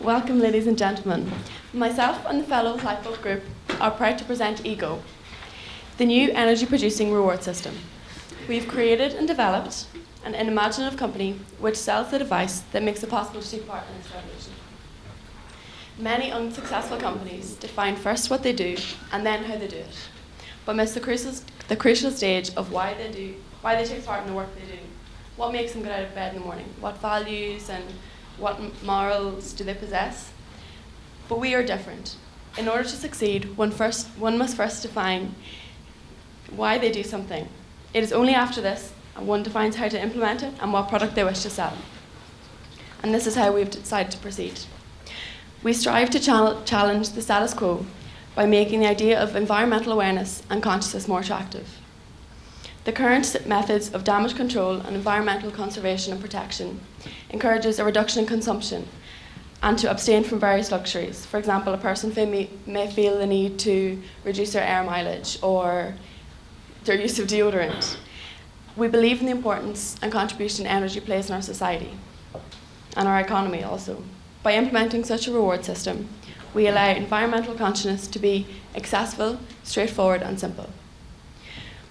Welcome, ladies and gentlemen. Myself and the fellow Lightbulb Group are proud to present EGO, the new energy-producing reward system. We've created and developed an imaginative company which sells the device that makes it possible to take part in this revolution. Many unsuccessful companies define first what they do and then how they do it, but miss the crucial stage of why they take part in the work they do. What makes them get out of bed in the morning? What values and what morals do they possess? But we are different. In order to succeed, one must first define why they do something. It is only after this one defines how to implement it and what product they wish to sell. And this is how we've decided to proceed. We strive to challenge the status quo by making the idea of environmental awareness and consciousness more attractive. The current methods of damage control and environmental conservation and protection encourages a reduction in consumption and to abstain from various luxuries. For example, a person may feel the need to reduce their air mileage or their use of deodorant. We believe in the importance and contribution energy plays in our society and our economy also. By implementing such a reward system, we allow environmental consciousness to be accessible, straightforward and simple.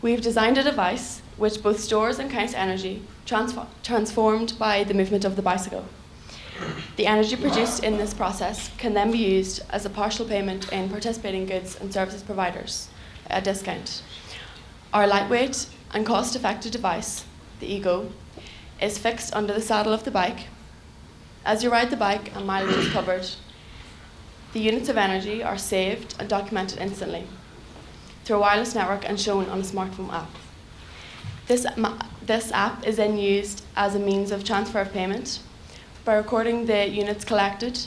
We've designed a device which both stores and counts energy transformed by the movement of the bicycle. The energy produced in this process can then be used as a partial payment in participating goods and services providers at a discount. Our lightweight and cost-effective device, the EGO, is fixed under the saddle of the bike. As you ride the bike and mileage is covered, the units of energy are saved and documented instantly through a wireless network and shown on a smartphone app. This app is then used as a means of transfer of payment. By recording the units collected,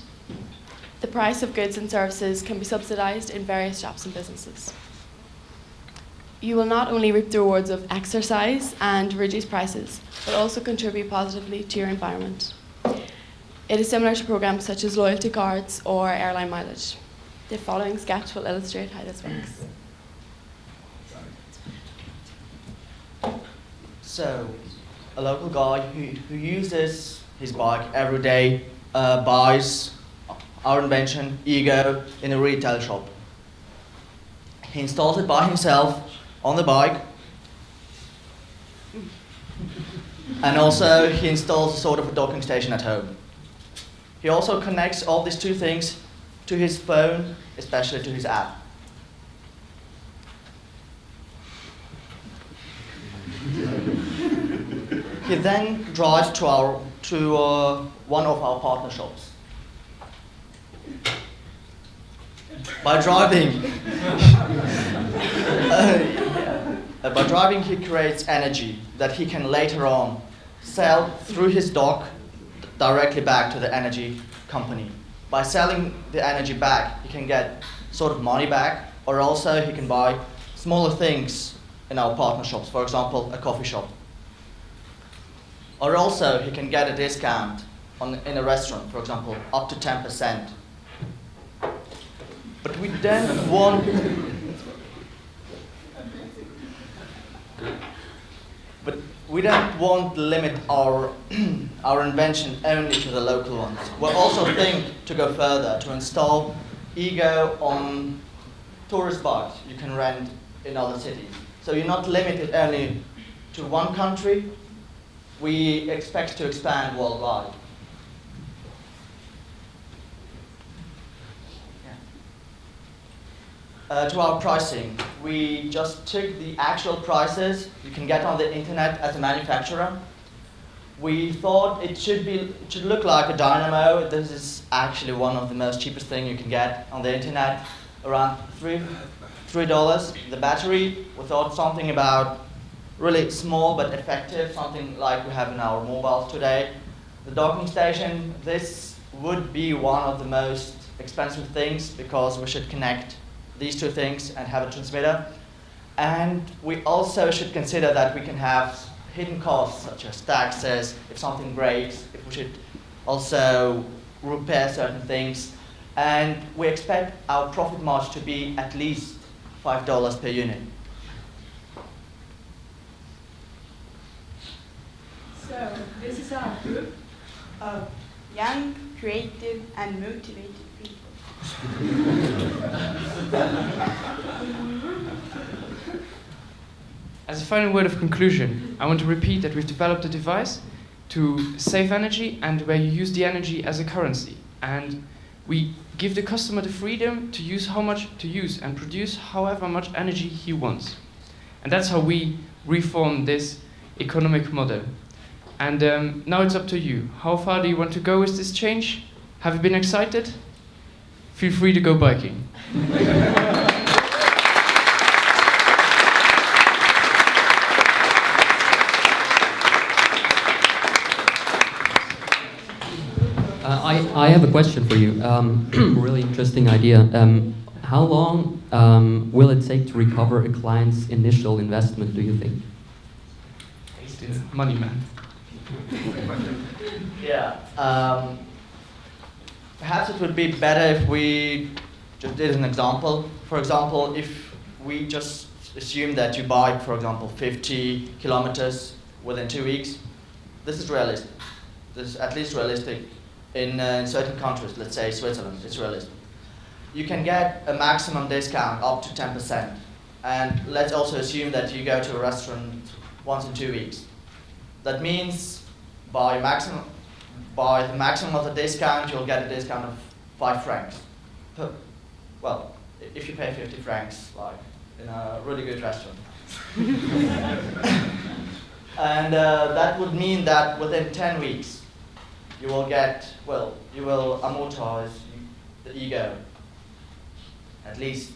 the price of goods and services can be subsidized in various shops and businesses. You will not only reap the rewards of exercise and reduced prices, but also contribute positively to your environment. It is similar to programs such as loyalty cards or airline mileage. The following sketch will illustrate how this works. So, a local guy who uses his bike every day buys our invention, EGO, in a retail shop. He installs it by himself on the bike, and also he installs a sort of a docking station at home. He also connects all these two things to his phone, especially to his app. He then drives to one of our partner shops. By driving, he creates energy that he can later on sell through his dock directly back to the energy company. By selling the energy back, he can get sort of money back, or also he can buy smaller things in our partner shops, for example, a coffee shop. Or also he can get a discount in a restaurant, for example, up to 10%. But we don't want to limit our invention only to the local ones. We'll also think to go further, to install EGO on tourist bikes you can rent in other cities. So you're not limited only to one country. We expect to expand worldwide. To our pricing, we just took the actual prices you can get on the internet as a manufacturer. We thought it should look like a dynamo. This is actually one of the most cheapest thing you can get on the internet, around $3. The battery, we thought something about really small but effective, something like we have in our mobiles today. The docking station, this would be one of the most expensive things because we should connect these two things and have a transmitter. And we also should consider that we can have hidden costs such as taxes, if something breaks, if we should also repair certain things. And we expect our profit margin to be at least $5 per unit. So this is our group of young creative, and motivated people. As a final word of conclusion, I want to repeat that we've developed a device to save energy and where you use the energy as a currency. And we give the customer the freedom to use how much to use and produce however much energy he wants. And that's how we reform this economic model. And now it's up to you. How far do you want to go with this change? Have you been excited? Feel free to go biking. I have a question for you. Really interesting idea. How long will it take to recover a client's initial investment, do you think? Money man. Yeah. Perhaps it would be better if we just did an example. For example, if we just assume that you buy, for example, 50 kilometers within 2 weeks, this is realistic. This is at least realistic in certain countries, let's say Switzerland, it's realistic. You can get a maximum discount up to 10%. And let's also assume that you go to a restaurant once in 2 weeks. That means by the maximum of the discount, you'll get a discount of 5 francs. Well, if you pay 50 francs, like in a really good restaurant. And that would mean that within 10 weeks, you will amortize the ego, at least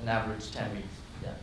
on average 10 weeks. Yeah.